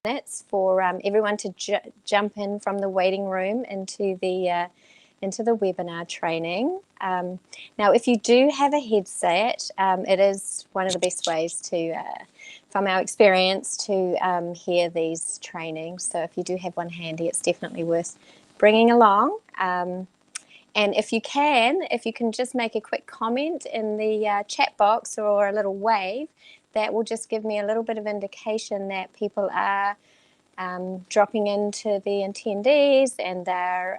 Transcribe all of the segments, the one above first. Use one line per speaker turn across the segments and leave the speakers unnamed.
minutes for everyone to jump in from the waiting room into the webinar training. Now, if you do have a headset, it is one of the best ways to, from our experience, to hear these trainings. So if you do have one handy, it's definitely worth bringing along. And if you can just make a quick comment in the chat box or a little wave, that will just give me a little bit of indication that people are dropping into the attendees and they're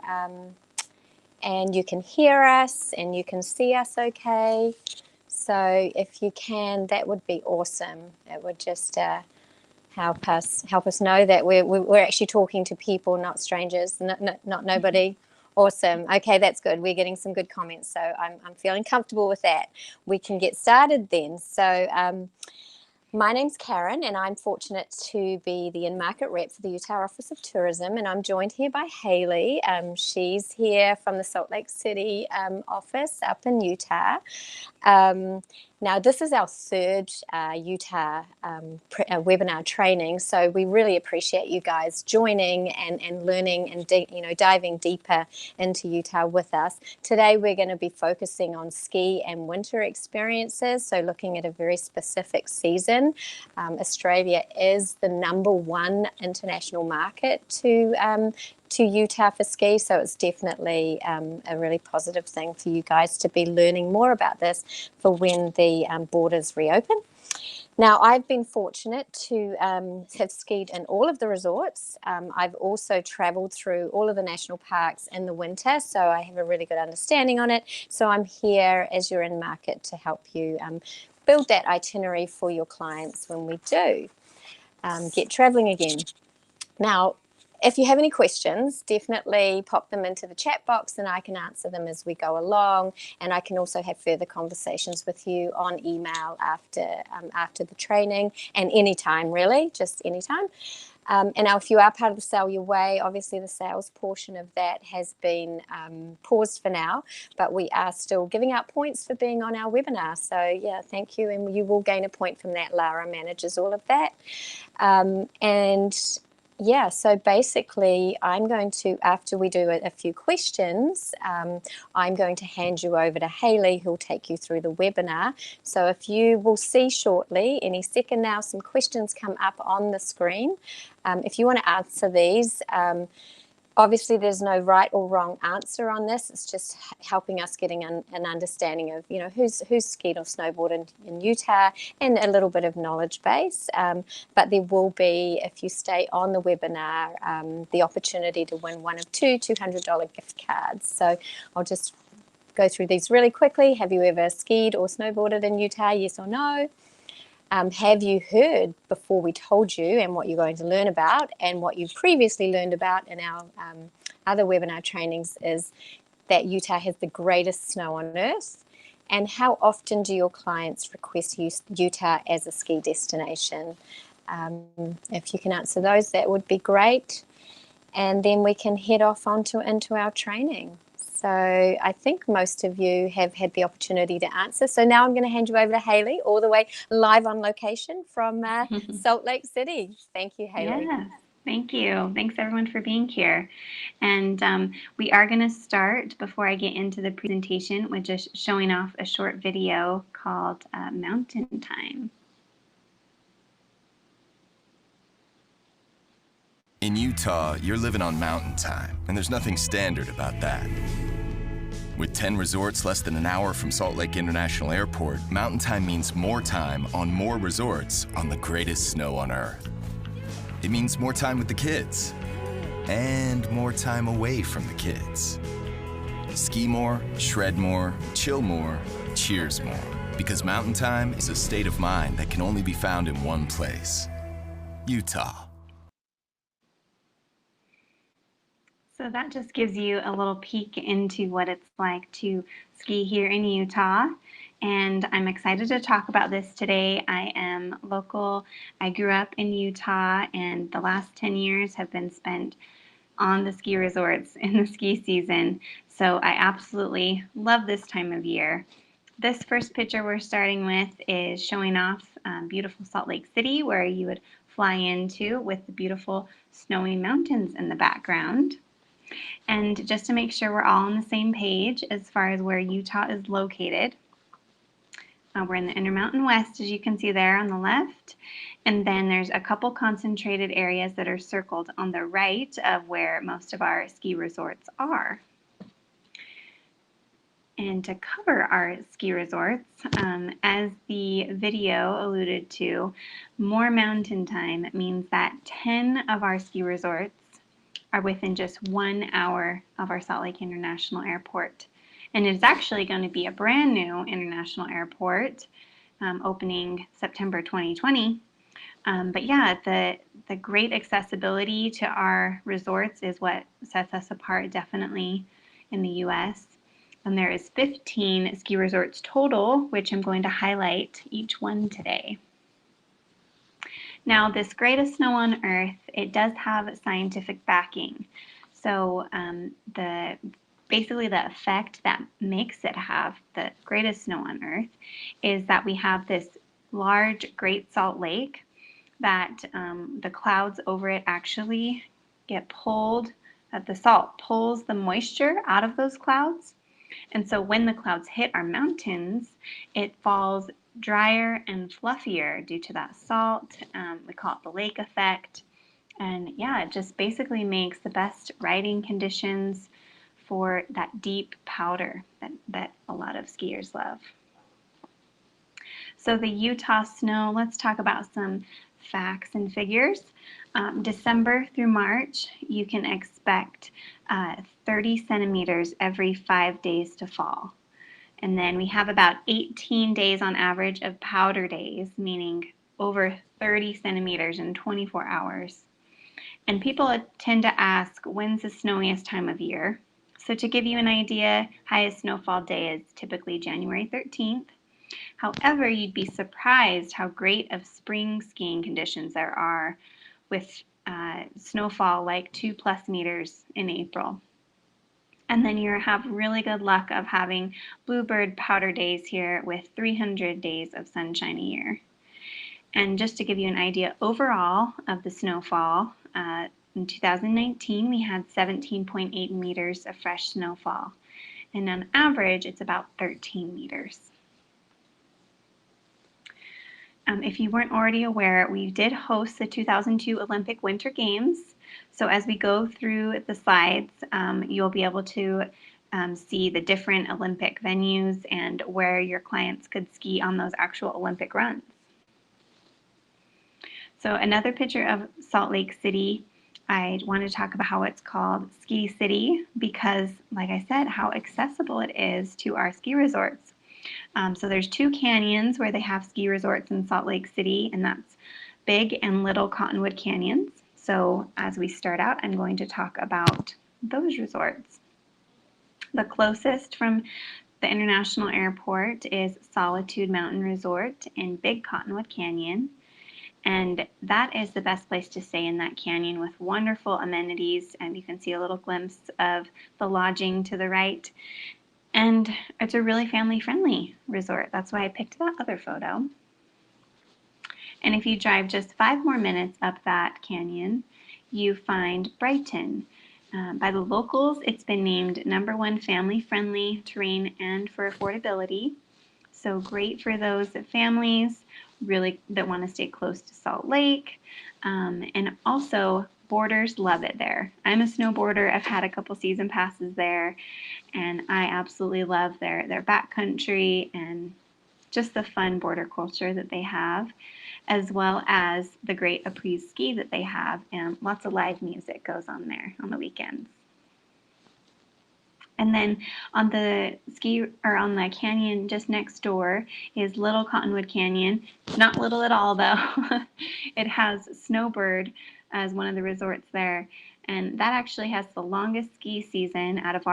and you can hear us and you can see us okay. So if you can, that would be awesome. It would just help us know that we're actually talking to people, not strangers, not nobody. Awesome. Okay, that's good. We're getting some good comments, so I'm feeling comfortable with that. We can get started then. So my name's Karen, and I'm fortunate to be the in-market rep for the Utah Office of Tourism, and I'm joined here by Hayley. She's here from the Salt Lake City office up in Utah. Now, this is our third Utah webinar training, so we really appreciate you guys joining and learning and diving deeper into Utah with us. Today, we're going to be focusing on ski and winter experiences, so looking at a very specific season. Australia is the #1 international market to Utah for ski, so it's definitely a really positive thing for you guys to be learning more about this for when the borders reopen. Now, I've been fortunate to have skied in all of the resorts. I've also traveled through all of the national parks in the winter, so I have a really good understanding on it. So I'm here as you're in market to help you build that itinerary for your clients when we do get traveling again. Now, if you have any questions, definitely pop them into the chat box and I can answer them as we go along. And I can also have further conversations with you on email after the training and anytime, really, just anytime. And now if you are part of the Sail Your Way, obviously the sales portion of that has been paused for now, but we are still giving out points for being on our webinar. So yeah, thank you. And you will gain a point from that. Lara manages all of that. Yeah, so basically I'm going to, after we do a few questions, I'm going to hand you over to Hayley, who'll take you through the webinar. So if you will see shortly, any second now, some questions come up on the screen. If you want to answer these, obviously there's no right or wrong answer on this. It's just helping us getting an understanding of, who's skied or snowboarded in Utah and a little bit of knowledge base. But there will be, if you stay on the webinar, the opportunity to win one of two $200 gift cards. So I'll just go through these really quickly. Have you ever skied or snowboarded in Utah? Yes or no? Have you heard before we told you and what you're going to learn about, and what you've previously learned about in our other webinar trainings is that Utah has the greatest snow on earth? And how often do your clients request Utah as a ski destination? If you can answer those, that would be great. And then we can head off into our training. So I think most of you have had the opportunity to answer. So now I'm going to hand you over to Hayley, all the way live on location from Salt Lake City. Thank you, Hayley.
Yeah, thank you. Thanks everyone for being here. And we are going to start, before I get into the presentation, with just showing off a short video called Mountain Time.
In Utah, you're living on mountain time, and there's nothing standard about that. With 10 resorts less than an hour from Salt Lake International Airport, mountain time means more time on more resorts on the greatest snow on earth. It means more time with the kids, and more time away from the kids. Ski more, shred more, chill more, cheers more. Because mountain time is a state of mind that can only be found in one place: Utah.
So that just gives you a little peek into what it's like to ski here in Utah. And I'm excited to talk about this today. I am local. I grew up in Utah, and the last 10 years have been spent on the ski resorts in the ski season. So I absolutely love this time of year. This first picture we're starting with is showing off beautiful Salt Lake City, where you would fly into with the beautiful snowy mountains in the background. And just to make sure we're all on the same page as far as where Utah is located, we're in the Intermountain West, as you can see there on the left. And then there's a couple concentrated areas that are circled on the right of where most of our ski resorts are. And to cover our ski resorts, as the video alluded to, more mountain time means that 10 of our ski resorts are within just 1 hour of our Salt Lake International Airport. And it is actually going to be a brand new international airport opening September 2020. But yeah, the great accessibility to our resorts is what sets us apart definitely in the US. And there is 15 ski resorts total, which I'm going to highlight each one today. Now, this greatest snow on earth, it does have scientific backing. So basically the effect that makes it have the greatest snow on earth is that we have this large Great Salt Lake that the clouds over it actually get pulled, the salt pulls the moisture out of those clouds. And so when the clouds hit our mountains, it falls drier and fluffier due to that salt. We call it the lake effect. And yeah, it just basically makes the best riding conditions for that deep powder that a lot of skiers love. So the Utah snow, let's talk about some facts and figures. December through March, you can expect 30 centimeters every 5 days to fall. And then we have about 18 days on average of powder days, meaning over 30 centimeters in 24 hours. And people tend to ask, when's the snowiest time of year? So to give you an idea, highest snowfall day is typically January 13th. However, you'd be surprised how great of spring skiing conditions there are with snowfall like 2+ meters in April. And then you have really good luck of having bluebird powder days here with 300 days of sunshine a year. And just to give you an idea overall of the snowfall, in 2019 we had 17.8 meters of fresh snowfall. And on average, it's about 13 meters. If you weren't already aware, we did host the 2002 Olympic Winter Games. So as we go through the slides, you'll be able to see the different Olympic venues and where your clients could ski on those actual Olympic runs. So another picture of Salt Lake City, I want to talk about how it's called Ski City because, like I said, how accessible it is to our ski resorts. So there's 2 canyons where they have ski resorts in Salt Lake City, and that's Big and Little Cottonwood Canyons. So as we start out, I'm going to talk about those resorts. The closest from the International Airport is Solitude Mountain Resort in Big Cottonwood Canyon. And that is the best place to stay in that canyon with wonderful amenities. And you can see a little glimpse of the lodging to the right. And it's a really family-friendly resort. That's why I picked that other photo. And if you drive just 5 more minutes up that canyon, you find Brighton. By the locals, it's been named #1 family-friendly terrain and for affordability. So great for those families really that want to stay close to Salt Lake. And also, boarders love it there. I'm a snowboarder. I've had a couple season passes there, and I absolutely love their backcountry and just the fun border culture that they have, as well as the great après-ski that they have, and lots of live music goes on there on the weekends. And then on the canyon just next door is Little Cottonwood Canyon. Not little at all though. It has Snowbird as one of the resorts there, and that actually has the longest ski season out of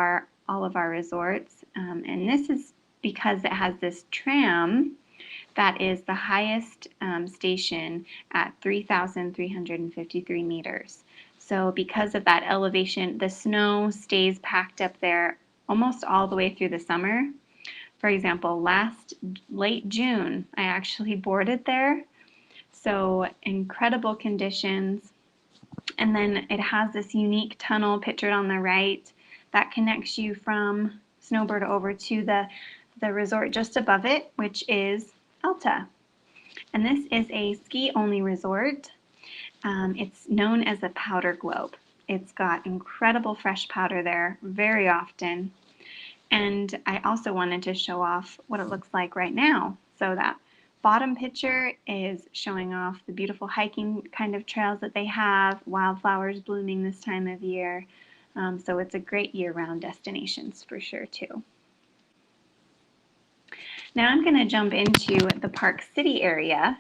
all of our resorts. And this is because it has this tram that is the highest station at 3,353 meters. So because of that elevation, the snow stays packed up there almost all the way through the summer. For example, late June, I actually boarded there. So incredible conditions. And then it has this unique tunnel pictured on the right that connects you from Snowbird over to the resort just above it, which is Alta. And this is a ski-only resort. It's known as the Powder Globe. It's got incredible fresh powder there very often. And I also wanted to show off what it looks like right now. So that bottom picture is showing off the beautiful hiking kind of trails that they have, wildflowers blooming this time of year. So it's a great year-round destination for sure too. Now I'm going to jump into the Park City area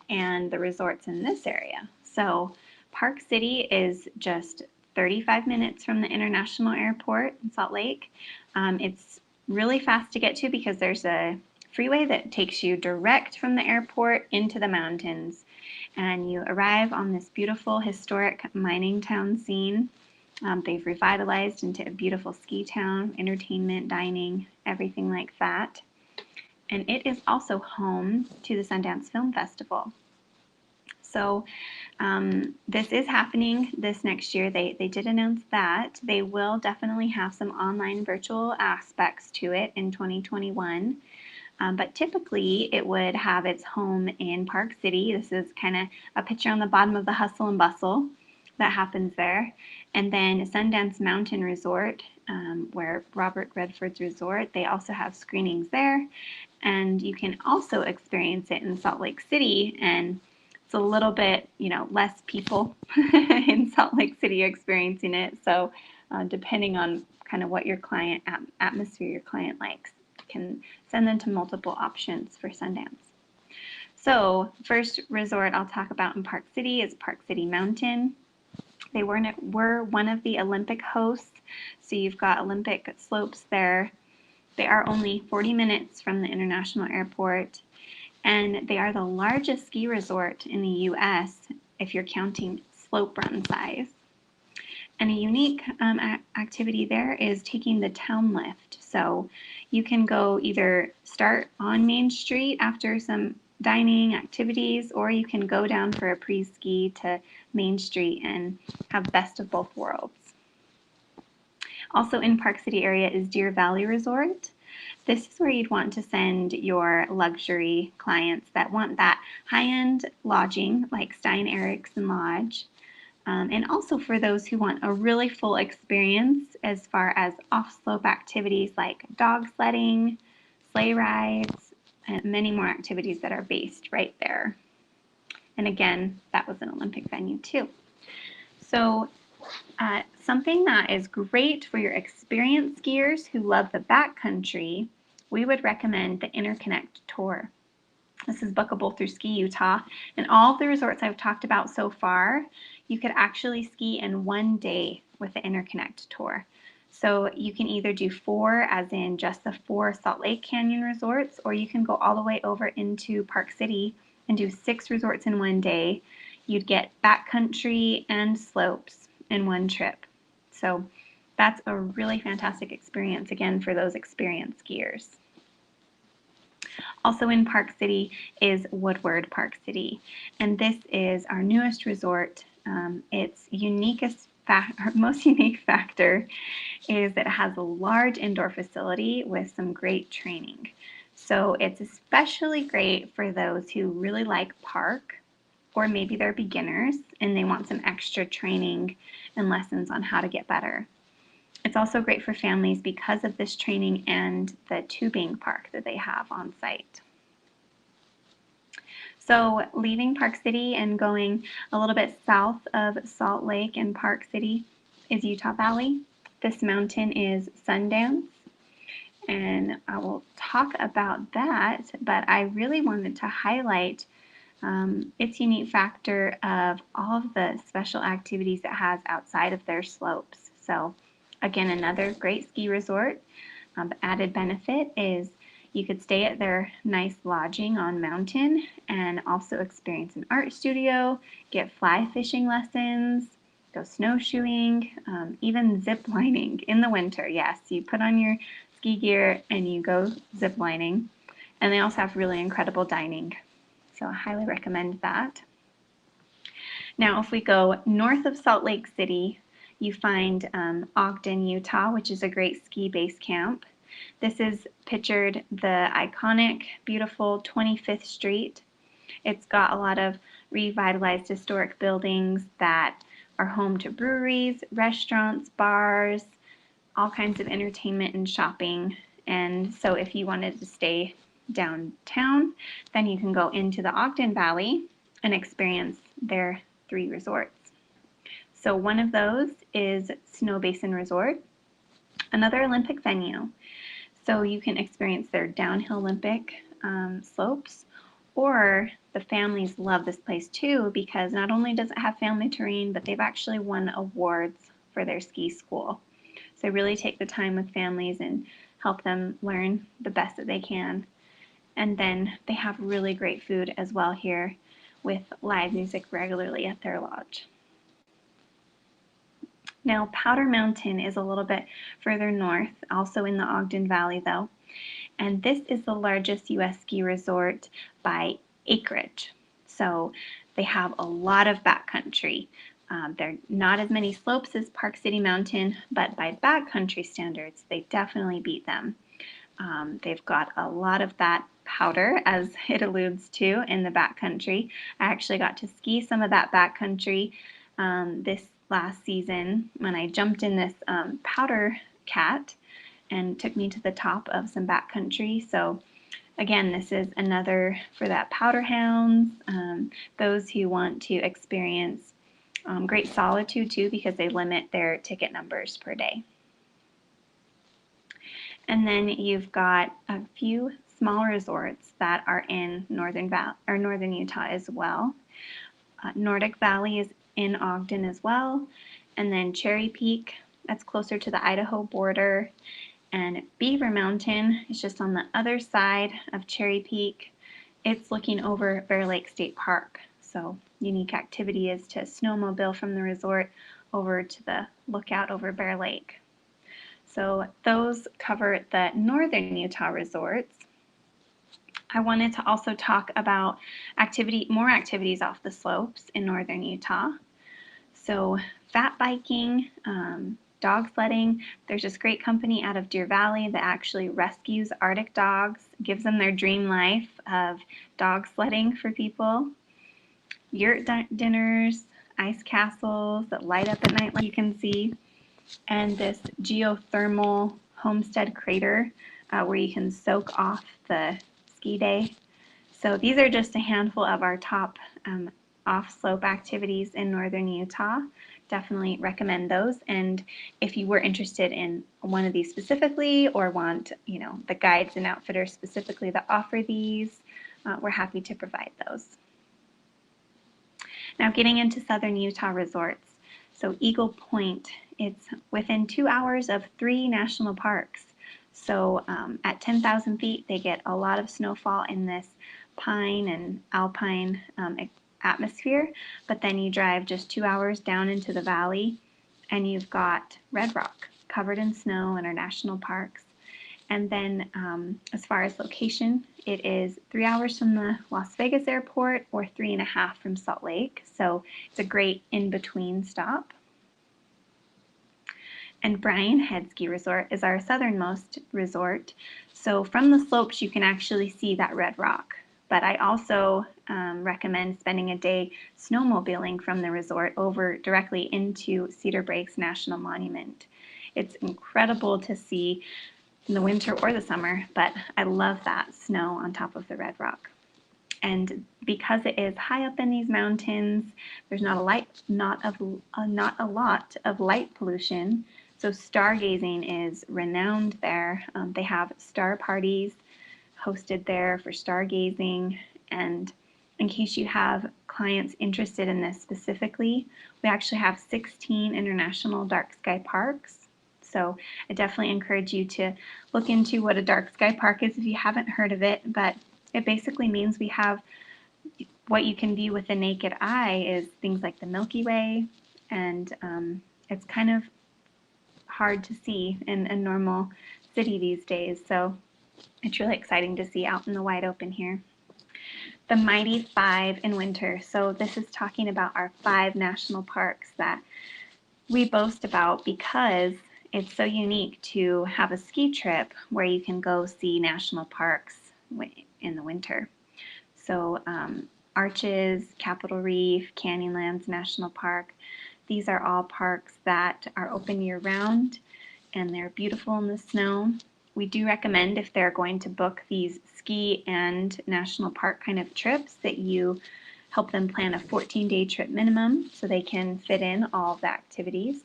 and the resorts in this area. So Park City is just 35 minutes from the International Airport in Salt Lake. It's really fast to get to because there's a freeway that takes you direct from the airport into the mountains, and you arrive on this beautiful historic mining town scene. They've revitalized into a beautiful ski town, entertainment, dining, everything like that. And it is also home to the Sundance Film Festival. So this is happening this next year. They did announce that. They will definitely have some online virtual aspects to it in 2021. But typically it would have its home in Park City. This is kind of a picture on the bottom of the hustle and bustle that happens there. And then Sundance Mountain Resort, where Robert Redford's resort, they also have screenings there. And you can also experience it in Salt Lake City, and it's a little bit, less people in Salt Lake City experiencing it. So depending on kind of what your client atmosphere your client likes, you can send them to multiple options for Sundance. So first resort I'll talk about in Park City is Park City Mountain. They were one of the Olympic hosts, so you've got Olympic slopes there. They are only 40 minutes from the International Airport, and they are the largest ski resort in the U.S. if you're counting slope run size. And a unique activity there is taking the town lift. So you can go either start on Main Street after some dining activities, or you can go down for a pre-ski to Main Street and have best of both worlds. Also in Park City area is Deer Valley Resort. This is where you'd want to send your luxury clients that want that high-end lodging like Stein Eriksen Lodge. And also for those who want a really full experience as far as off-slope activities like dog sledding, sleigh rides, and many more activities that are based right there. And again, that was an Olympic venue too. So something that is great for your experienced skiers who love the backcountry, we would recommend the Interconnect Tour. This is bookable through Ski Utah, and all of the resorts I've talked about so far, you could actually ski in one day with the Interconnect Tour. So you can either do 4, as in just the 4 Salt Lake Canyon resorts, or you can go all the way over into Park City and do 6 resorts in one day. You'd get backcountry and slopes in one trip. So that's a really fantastic experience, again, for those experienced skiers. Also in Park City is Woodward Park City, and this is our newest resort. Its most unique factor is that it has a large indoor facility with some great training. So it's especially great for those who really like park, or maybe they're beginners and they want some extra training and lessons on how to get better. It's also great for families because of this training and the tubing park that they have on site. So leaving Park City and going a little bit south of Salt Lake and Park City is Utah Valley. This mountain is Sundance, and I will talk about that, but I really wanted to highlight its unique factor of all of the special activities it has outside of their slopes. So again, another great ski resort. The added benefit is you could stay at their nice lodging on mountain and also experience an art studio, get fly fishing lessons, go snowshoeing, even zip lining in the winter. Yes, you put on your ski gear and you go zip lining. And they also have really incredible dining. So I highly recommend that. Now, if we go north of Salt Lake City, you find Ogden, Utah, which is a great ski base camp. This is pictured the iconic, beautiful 25th Street. It's got a lot of revitalized historic buildings that are home to breweries, restaurants, bars, all kinds of entertainment and shopping. And so if you wanted to stay downtown, then you can go into the Ogden Valley and experience their 3 resorts. So one of those is Snow Basin Resort, another Olympic venue. So you can experience their downhill Olympic slopes, or the families love this place too because not only does it have family terrain, but they've actually won awards for their ski school. So really take the time with families and help them learn the best that they can. And then they have really great food as well here with live music regularly at their lodge. Now, Powder Mountain is a little bit further north, also in the Ogden Valley though, and this is the largest U.S. ski resort by acreage. So they have a lot of backcountry. There are not as many slopes as Park City Mountain, but by backcountry standards, they definitely beat them. They've got a lot of that powder, as it alludes to, in the backcountry. I actually got to ski some of that backcountry this last season when I jumped in this powder cat and took me to the top of some backcountry. So again, this is another for that powder hounds, those who want to experience great solitude too, because they limit their ticket numbers per day. And then you've got a few small resorts that are in northern Utah as well. Nordic Valley is in Ogden as well, and then Cherry Peak, that's closer to the Idaho border, and Beaver Mountain is just on the other side of Cherry Peak. It's looking over Bear Lake State Park, so unique activity is to snowmobile from the resort over to the lookout over Bear Lake. So those cover the northern Utah resorts. I wanted to also talk about more activities off the slopes in northern Utah. So fat biking, dog sledding. There's this great company out of Deer Valley that actually rescues Arctic dogs, gives them their dream life of dog sledding for people. Yurt dinners, ice castles that light up at night like you can see, and this geothermal homestead crater where you can soak off the ski day. So these are just a handful of our top off-slope activities in northern Utah. Definitely recommend those. And if you were interested in one of these specifically, or want the guides and outfitters specifically that offer these, we're happy to provide those. Now getting into southern Utah resorts. So Eagle Point, it's within 2 hours of 3 national parks. So at 10,000 feet, they get a lot of snowfall in this pine and alpine atmosphere, but then you drive just 2 hours down into the valley and you've got Red Rock covered in snow in our national parks. And then as far as location, it is 3 hours from the Las Vegas airport or 3.5 from Salt Lake. So it's a great in-between stop. And Brian Head Ski Resort is our southernmost resort. So from the slopes, you can actually see that red rock. But I also recommend spending a day snowmobiling from the resort over directly into Cedar Breaks National Monument. It's incredible to see in the winter or the summer, but I love that snow on top of the red rock. And because it is high up in these mountains, there's not a lot of light pollution. So stargazing is renowned there. They have star parties hosted there for stargazing. And in case you have clients interested in this specifically, we actually have 16 international dark sky parks. So I definitely encourage you to look into what a dark sky park is if you haven't heard of it. But it basically means we have what you can view with the naked eye is things like the Milky Way, and it's kind of hard to see in a normal city these days. So it's really exciting to see out in the wide open here. the Mighty Five in winter. So this is talking about our 5 national parks that we boast about because it's so unique to have a ski trip where you can go see national parks in the winter. So Arches, Capitol Reef, Canyonlands National Park, these are all parks that are open year-round and they're beautiful in the snow. We do recommend, if they're going to book these ski and national park kind of trips, that you help them plan a 14-day trip minimum so they can fit in all the activities.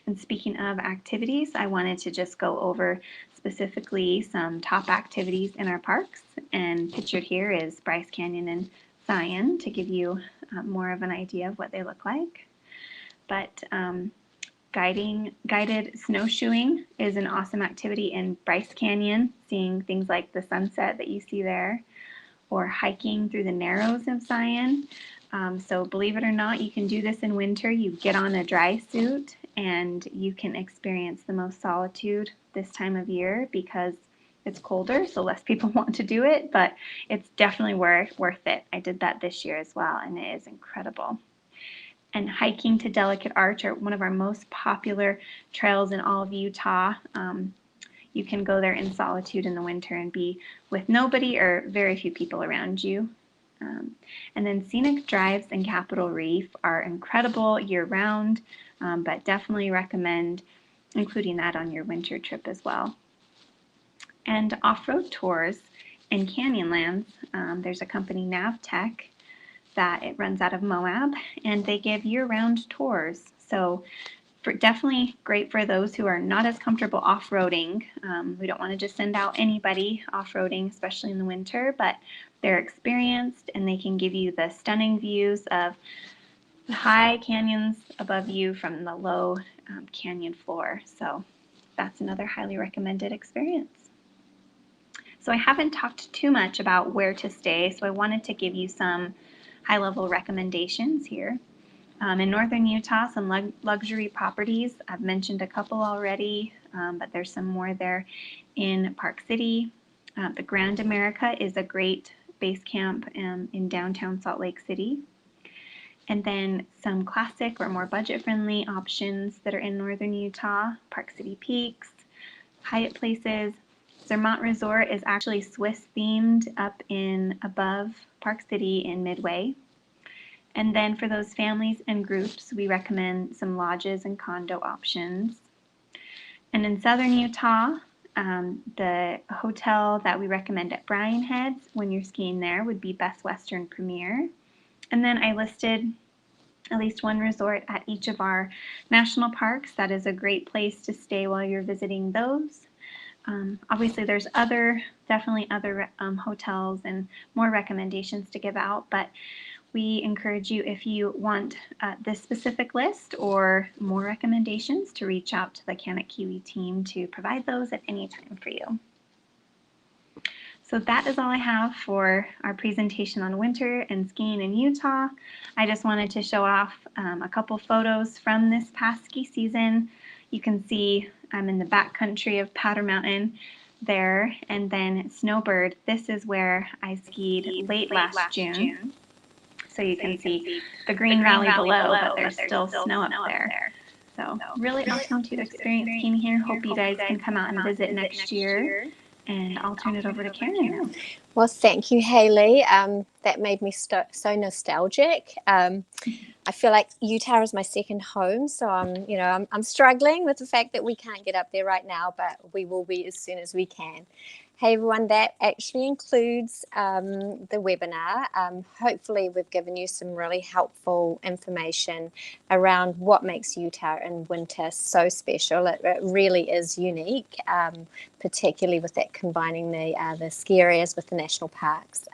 And speaking of activities, I wanted to just go over specifically some top activities in our parks. And pictured here is Bryce Canyon and Zion to give you more of an idea of what they look like. But guided snowshoeing is an awesome activity in Bryce Canyon, seeing things like the sunset that you see there, or hiking through the Narrows of Zion. So believe it or not, you can do this in winter. You get on a dry suit and you can experience the most solitude this time of year because it's colder, so less people want to do it, but it's definitely worth it. I did that this year as well, and it is incredible. And hiking to Delicate Arch are one of our most popular trails in all of Utah. You can go there in solitude in the winter and be with nobody or very few people around you. And then scenic drives in Capitol Reef are incredible year-round, but definitely recommend including that on your winter trip as well. And off-road tours in Canyonlands, there's a company, Navtech, that it runs out of Moab, and they give year-round tours. So definitely great for those who are not as comfortable off-roading. We don't want to just send out anybody off-roading, especially in the winter, but they're experienced and they can give you the stunning views of the high canyons above you from the low canyon floor. So that's another highly recommended experience. So I haven't talked too much about where to stay, so I wanted to give you some high-level recommendations here. In northern Utah, some luxury properties. I've mentioned a couple already, but there's some more there in Park City. The Grand America is a great base camp in downtown Salt Lake City. And then some classic or more budget-friendly options that are in northern Utah, Park City Peaks, Hyatt Places. Zermatt Resort is actually Swiss-themed up in above Park City in Midway. And then for those families and groups, we recommend some lodges and condo options. And in southern Utah, the hotel that we recommend at Brian Heads when you're skiing there would be Best Western Premier. And then I listed at least one resort at each of our national parks. That is a great place to stay while you're visiting those. Obviously, there's definitely other hotels and more recommendations to give out, but we encourage you, if you want this specific list or more recommendations, to reach out to the Cannock Kiwi team to provide those at any time for you. So that is all I have for our presentation on winter and skiing in Utah. I just wanted to show off a couple photos from this past ski season. You can see I'm in the backcountry of Powder Mountain there, and then Snowbird. This is where I skied late last June. So you can see the Green Valley below, but there's still snow up there. So really awesome to experience skiing here. Hope you guys can come out and visit next year. And I'll turn it over to Karen now.
Well, thank you, Haley. That made me so nostalgic. I feel like Utah is my second home, so I'm struggling with the fact that we can't get up there right now, but we will be as soon as we can. Hey everyone, that actually includes the webinar. Hopefully we've given you some really helpful information around what makes Utah in winter so special. It really is unique, particularly with that combining the ski areas with the national parks.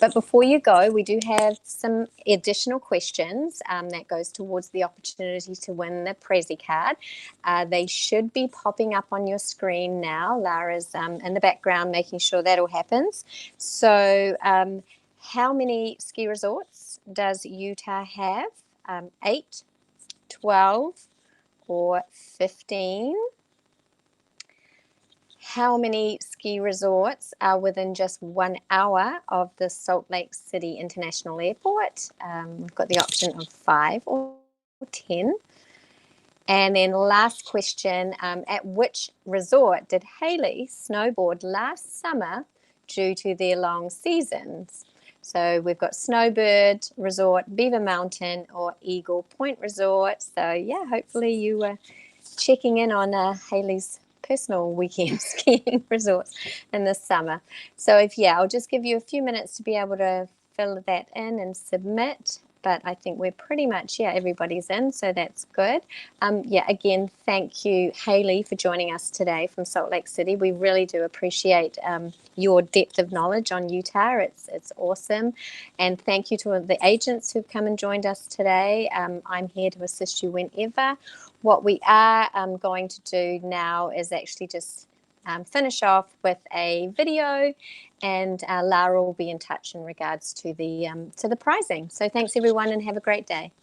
But before you go, we do have some additional questions that goes towards the opportunity to win the Prezi card. They should be popping up on your screen now. Lara's in the background making sure that all happens. So how many ski resorts does Utah have? 8, 12, or 15? how many ski resorts are within just 1 hour of the Salt Lake City International Airport? We've got the option of 5 or 10. And then last question, at which resort did Haley snowboard last summer due to their long seasons? So we've got Snowbird Resort, Beaver Mountain, or Eagle Point Resort. So yeah, hopefully you were checking in on Haley's personal weekend skiing resorts in the summer. So I'll just give you a few minutes to be able to fill that in and submit. But I think we're pretty much, everybody's in, so that's good. Again, thank you, Haley, for joining us today from Salt Lake City. We really do appreciate your depth of knowledge on Utah. It's awesome. And thank you to the agents who've come and joined us today. I'm here to assist you whenever. What we are going to do now is actually just finish off with a video, and Lara will be in touch in regards to the prizing. So thanks everyone, and have a great day.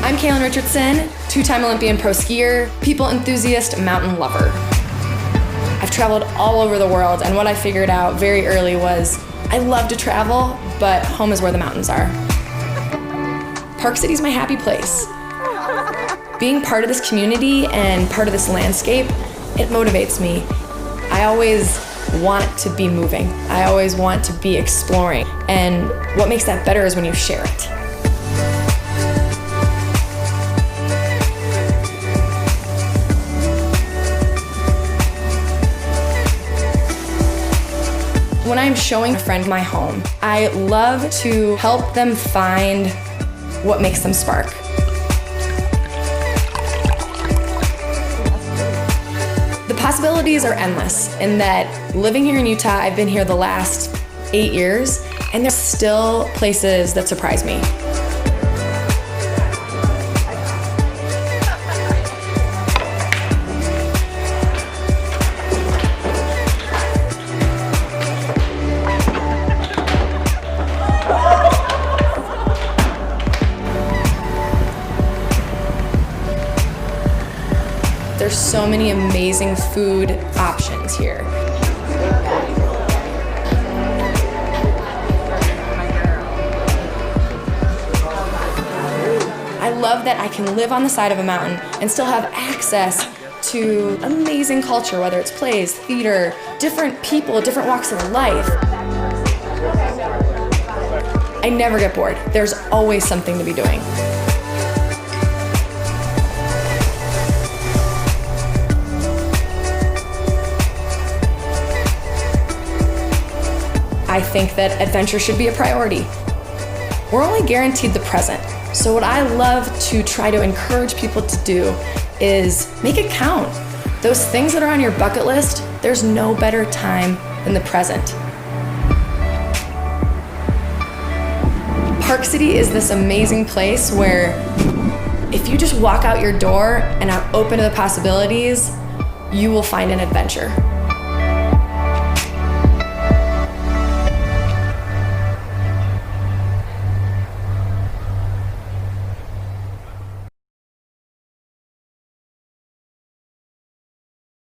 I'm Kaylin Richardson, two-time Olympian pro skier, people enthusiast, mountain lover. I've traveled all over the world, and what I figured out very early was I love to travel, but home is where the mountains are. Park City's my happy place. Being part of this community and part of this landscape, it motivates me. I always want to be moving. I always want to be exploring, and what makes that better is when you share it. When I'm showing a friend my home, I love to help them find what makes them spark. The possibilities are endless in that living here in Utah, I've been here the last 8 years, and there's still places that surprise me. There's so many amazing food options here. I love that I can live on the side of a mountain and still have access to amazing culture, whether it's plays, theater, different people, different walks of life. I never get bored. There's always something to be doing. I think that adventure should be a priority. We're only guaranteed the present. So what I love to try to encourage people to do is make it count. Those things that are on your bucket list, there's no better time than the present. Park City is this amazing place where if you just walk out your door and are open to the possibilities, you will find an adventure.